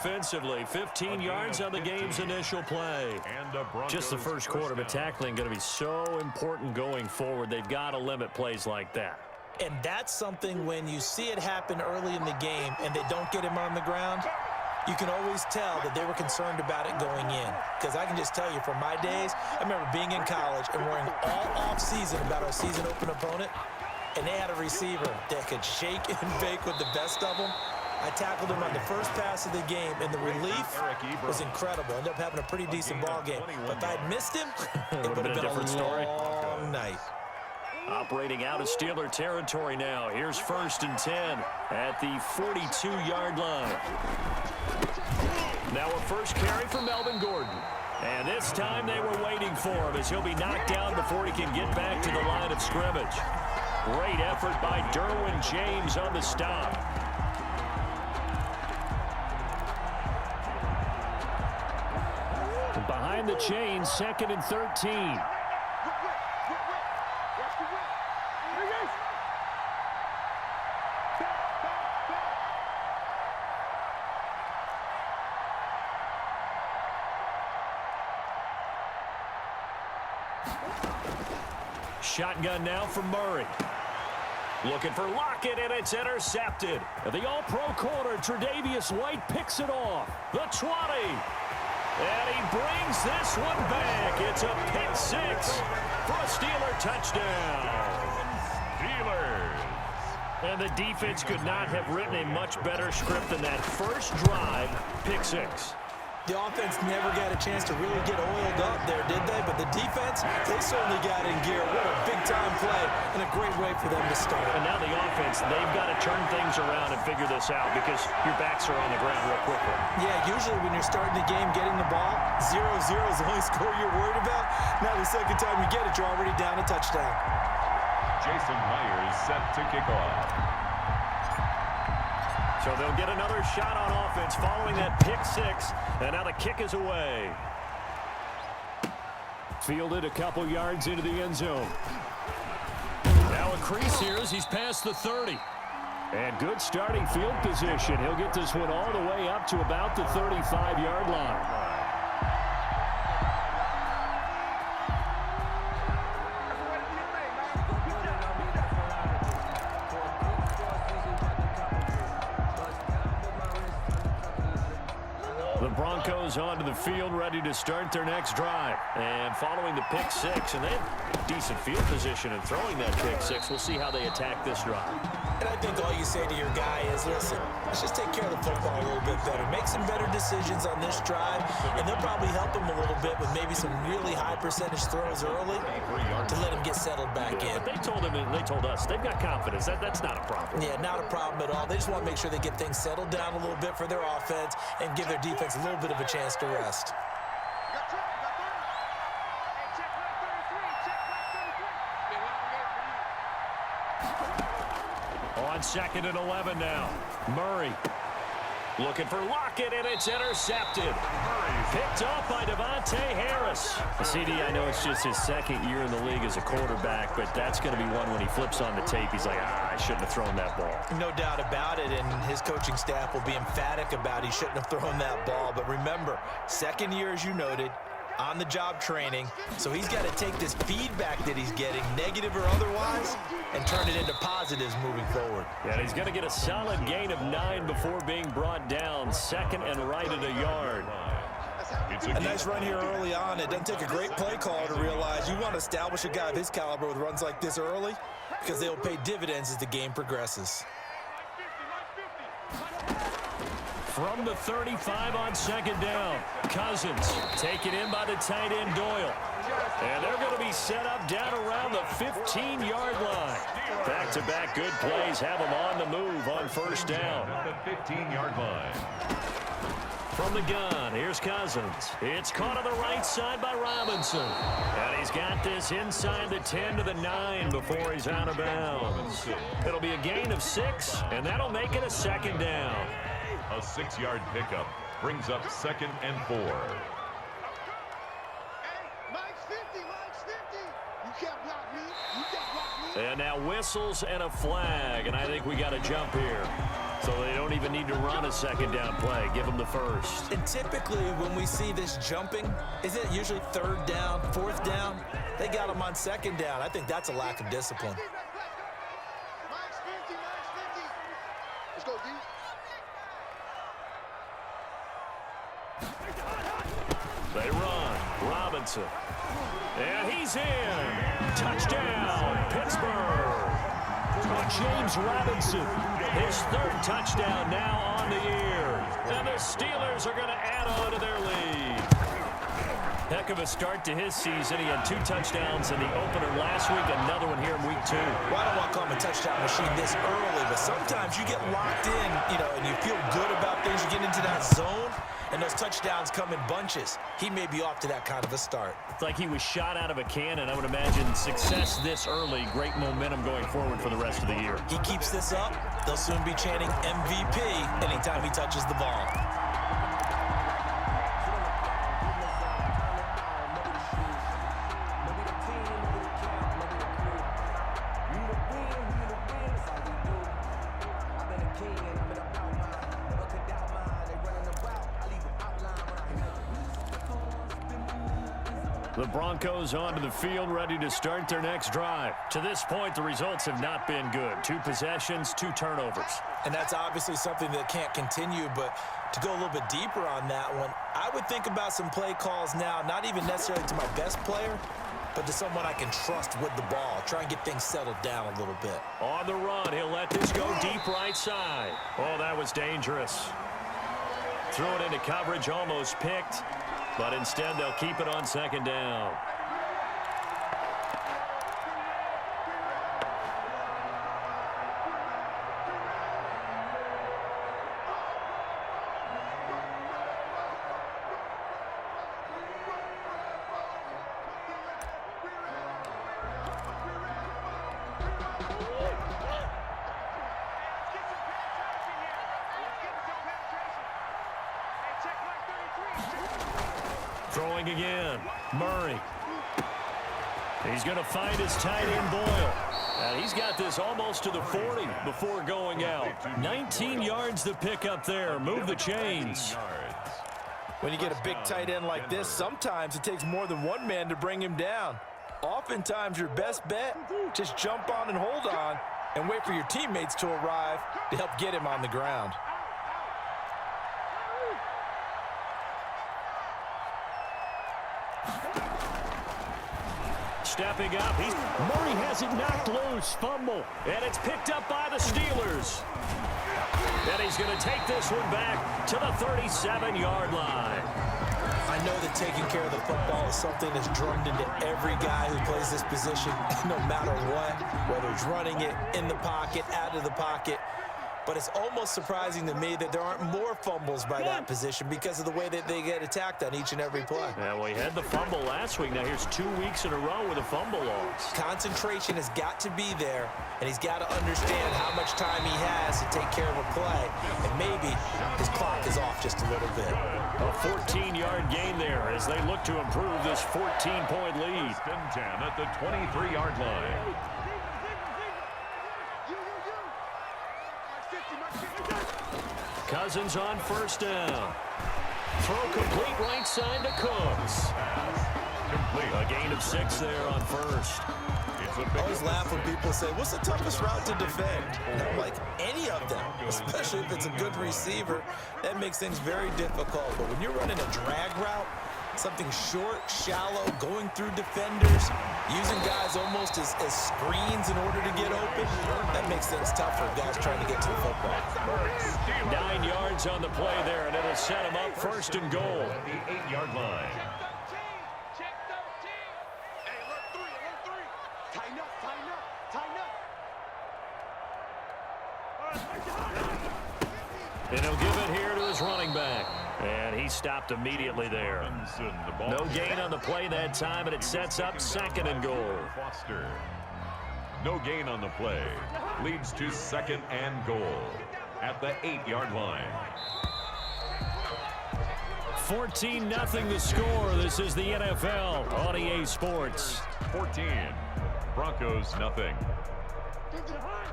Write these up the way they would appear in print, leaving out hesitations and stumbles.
offensively. 15 yards on the game's initial play. Just the first quarter, but tackling going to be so important going forward. They've got to limit plays like that. And that's something when you see it happen early in the game and they don't get him on the ground, you can always tell that they were concerned about it going in. Because I can just tell you from my days, I remember being in college and worrying all off-season about our season open opponent, and they had a receiver that could shake and bake with the best of them. I tackled him on the first pass of the game, and the relief was incredible. Ended up having a pretty decent ball game. But if I'd missed him, it would have been a different story. Long night. Operating out of Steeler territory now. Here's 1st and 10 at the 42-yard line. Now a first carry for Melvin Gordon. And this time they were waiting for him as he'll be knocked down before he can get back to the line of scrimmage. Great effort by Derwin James on the stop. Behind the chains, 2nd and 13. Shotgun now for Murray. Looking for Lockett, and it's intercepted. The all-pro corner, Tre'Davious White, picks it off. The 20. And he brings this one back. It's a pick 6 for a Steeler touchdown. Steelers. And the defense could not have written a much better script than that first drive, pick 6. The offense never got a chance to really get oiled up there, did they? But the defense, they certainly got in gear. What a big-time play and a great way for them to start. And now the offense, they've got to turn things around and figure this out because your backs are on the ground real quickly. Yeah, usually when you're starting the game getting the ball, 0-0 is the only score you're worried about. Now the second time you get it, you're already down a touchdown. Jason Myers set to kick off. So they'll get another shot on offense following that pick 6, and now the kick is away. Fielded a couple yards into the end zone. Now a crease here as he's past the 30. And good starting field position. He'll get this one all the way up to about the 35-yard line. Broncos onto the field, ready to start their next drive. And following the pick 6, and they have decent field position in throwing that pick 6. We'll see how they attack this drive. And I think all you say to your guy is, listen, let's just take care of the football a little bit better. Make some better decisions on this drive, and they'll probably help him a little bit with maybe some really high percentage throws early to let him get settled back in. But they told him, and they told us, they've got confidence. That's not a problem. Yeah, not a problem at all. They just want to make sure they get things settled down a little bit for their offense and give their defense a little bit of a chance to rest. On 2nd and 11 now. Murray looking for Lockett, and it's intercepted. Picked off by Devontae Harris. CD, I know it's just his 2nd year in the league as a quarterback, but that's going to be one when he flips on the tape. He's like, I shouldn't have thrown that ball. No doubt about it, and his coaching staff will be emphatic about he shouldn't have thrown that ball. But remember, 2nd year, as you noted, on-the-job training, so he's got to take this feedback that he's getting, negative or otherwise, and turn it into positives moving forward. Yeah, and he's going to get a solid gain of 9 before being brought down, 2nd and right at a yard. A nice run here early on. It doesn't take a great play caller to realize you want to establish a guy of his caliber with runs like this early because they will pay dividends as the game progresses. From the 35 on 2nd down, Cousins taken in by the tight end Doyle. And they're going to be set up down around the 15-yard line. Back-to-back good plays have them on the move on 1st down. The 15-yard line. From the gun, here's Cousins. It's caught on the right side by Robinson. And he's got this inside the 10 to the 9 before he's out of bounds. It'll be a gain of 6, and that'll make it a 2nd down. A 6-yard pickup brings up 2nd and 4. And now whistles and a flag, and I think we got a jump here. So they don't even need to run a second down play. Give them the first. And typically when we see this jumping, isn't it usually third down, fourth down? They got them on second down. I think that's a lack of discipline. Let's go, D. They run. Robinson. And he's in. Touchdown, Pittsburgh. James Robinson, his third touchdown now on the year. And the Steelers are going to add on to their lead. Heck of a start to his season. He had 2 touchdowns in the opener last week, another one here in week 2. Well, I don't want to call him a touchdown machine this early, but sometimes you get locked in, and you feel good about things. You get into that zone, and those touchdowns come in bunches. He may be off to that kind of a start. It's like he was shot out of a cannon. I would imagine success this early, great momentum going forward for the rest of the year. He keeps this up, they'll soon be chanting MVP anytime he touches the ball. The Broncos onto the field, ready to start their next drive. To this point, the results have not been good. 2 possessions, 2 turnovers. And that's obviously something that can't continue, but to go a little bit deeper on that one, I would think about some play calls now, not even necessarily to my best player, but to someone I can trust with the ball. Try and get things settled down a little bit. On the run, he'll let this go deep right side. Oh, that was dangerous. Threw it into coverage, almost picked. But instead, they'll keep it on second down. Throwing again. Murray. He's going to find his tight end Boyle. And he's got this almost to the 40 before going out. 19 yards to pick up there. Move the chains. When you get a big tight end like this, sometimes it takes more than one man to bring him down. Oftentimes, your best bet, just jump on and hold on and wait for your teammates to arrive to help get him on the ground. Stepping up, Murray has it knocked loose, fumble, and it's picked up by the Steelers. And he's going to take this one back to the 37-yard line. I know that taking care of the football is something that's drummed into every guy who plays this position, no matter what, whether it's running it, in the pocket, out of the pocket. But it's almost surprising to me that there aren't more fumbles by that position because of the way that they get attacked on each and every play. Yeah, well, he had the fumble last week. Now here's 2 weeks in a row with a fumble loss. Concentration has got to be there, and he's got to understand how much time he has to take care of a play. And maybe his clock is off just a little bit. A 14-yard gain there as they look to improve this 14-point lead. 10 at the 23-yard line. Cousins on first down. Throw complete right side to Cooks. Complete. A gain of 6 there on first. I always laugh when people say, what's the toughest route to defend? And I'm like, any of them, especially if it's a good receiver. That makes things very difficult. But when you're running a drag route, something short, shallow, going through defenders, using guys almost as screens in order to get open, that makes things tough for guys trying to get to the football. 9 yards on the play there, and it'll set him up first and goal. At the 8-yard line. And he'll give it here to his running back. And he stopped immediately there. No gain on the play that time, and it sets up second and goal. Foster. No gain on the play. Leads to second and goal at the 8-yard line. 14-0 the score. This is the NFL on EA Sports. 14. Broncos nothing.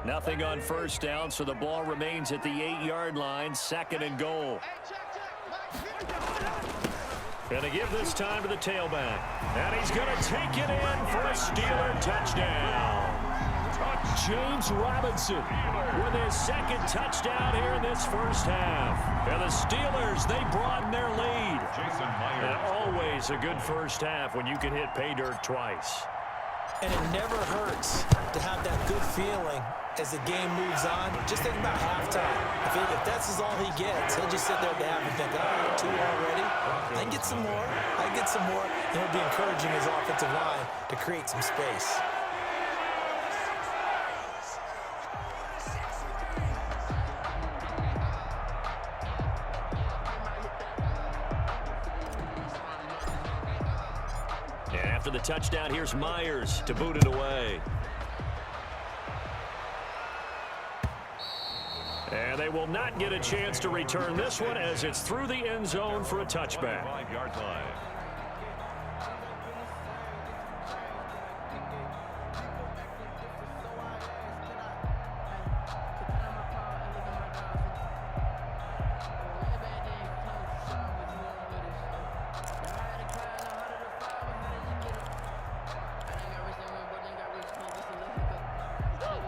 Nothing on first down, so the ball remains at the 8-yard line, 2nd and goal. Going to give this time to the tailback. And he's going to take it in for a Steeler touchdown. James Robinson with his 2nd touchdown here in this first half. And the Steelers, they broaden their lead. And always a good first half when you can hit pay dirt twice. And it never hurts to have that good feeling as the game moves on. Just think about halftime. If that's all he gets, he'll just sit there at the half and think, all right, 2 already. I can get some more. I can get some more. And he'll be encouraging his offensive line to create some space. After the touchdown, here's Myers to boot it away. And they will not get a chance to return this one as it's through the end zone for a touchback. 5-yard line.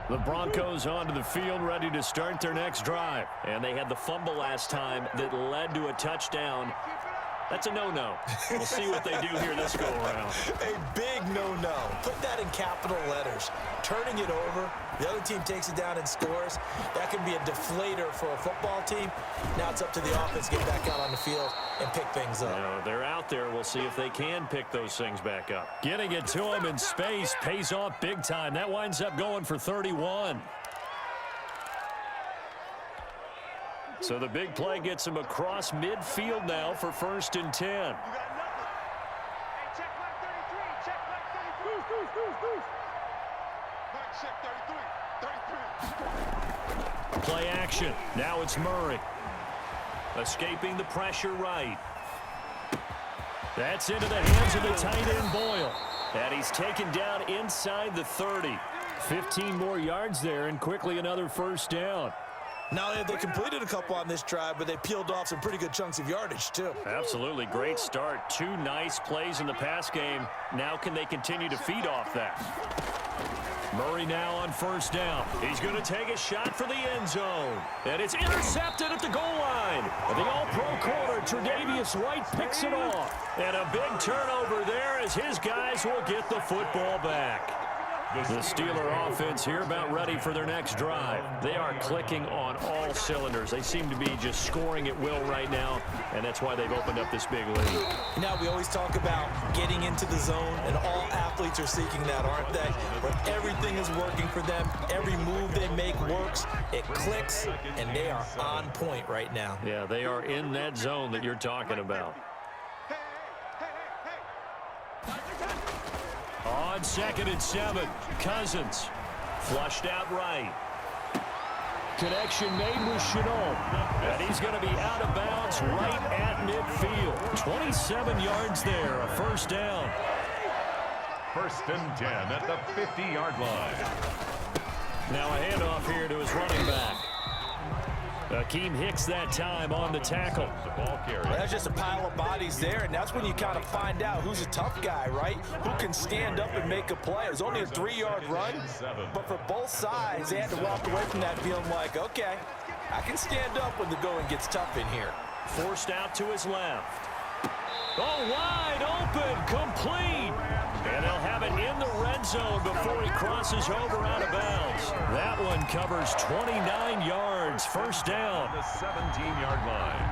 The Broncos onto the field, ready to start their next drive. And they had the fumble last time that led to a touchdown. That's a no-no. We'll see what they do here this go-around. A big no-no. Put that in capital letters. Turning it over, the other team takes it down and scores. That can be a deflator for a football team. Now it's up to the offense to get back out on the field and pick things up. You know, they're out there. We'll see if they can pick those things back up. Getting it to them in space pays off big time. That winds up going for 31. So the big play gets him across midfield now for 1st and 10. Play action. Now it's Murray. Escaping the pressure right. That's into the hands of the tight end Boyle. And he's taken down inside the 30. 15 more yards there and quickly another 1st down. Not only have they completed a couple on this drive, but they peeled off some pretty good chunks of yardage, too. Absolutely. Great start. 2 nice plays in the pass game. Now can they continue to feed off that? Murray now on 1st down. He's going to take a shot for the end zone. And it's intercepted at the goal line. The all-pro corner, Tre'Davious White, picks it off. And a big turnover there as his guys will get the football back. The Steeler offense here about ready for their next drive. They are clicking on all cylinders. They seem to be just scoring at will right now, and that's why they've opened up this big lead. Now, we always talk about getting into the zone, and all athletes are seeking that, aren't they? But everything is working for them. Every move they make works. It clicks, and they are on point right now. Yeah, they are in that zone that you're talking about. On 2nd and 7, Cousins flushed out right. Connection made with Chenault. And he's going to be out of bounds right at midfield. 27 yards there, a 1st down. 1st and 10 at the 50-yard line. Now a handoff here to his running back. Akeem Hicks that time on the tackle. The ball carrier. Well, that's just a pile of bodies there, and that's when you kind of find out who's a tough guy, right? Who can stand up and make a play. It was only a 3-yard run, but for both sides, they had to walk away from that feeling like, okay, I can stand up when the going gets tough in here. Forced out to his left. Oh, wide open, complete. And they'll have it in the red zone before he crosses over out of bounds. That one covers 29 yards, 1st down. The 17-yard line.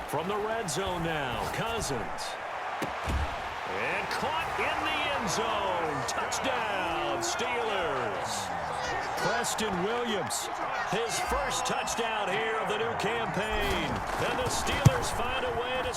From the red zone now, Cousins. And caught in the end zone. Touchdown, Steelers. Preston Williams, his 1st touchdown here of the new campaign. And the Steelers find a way to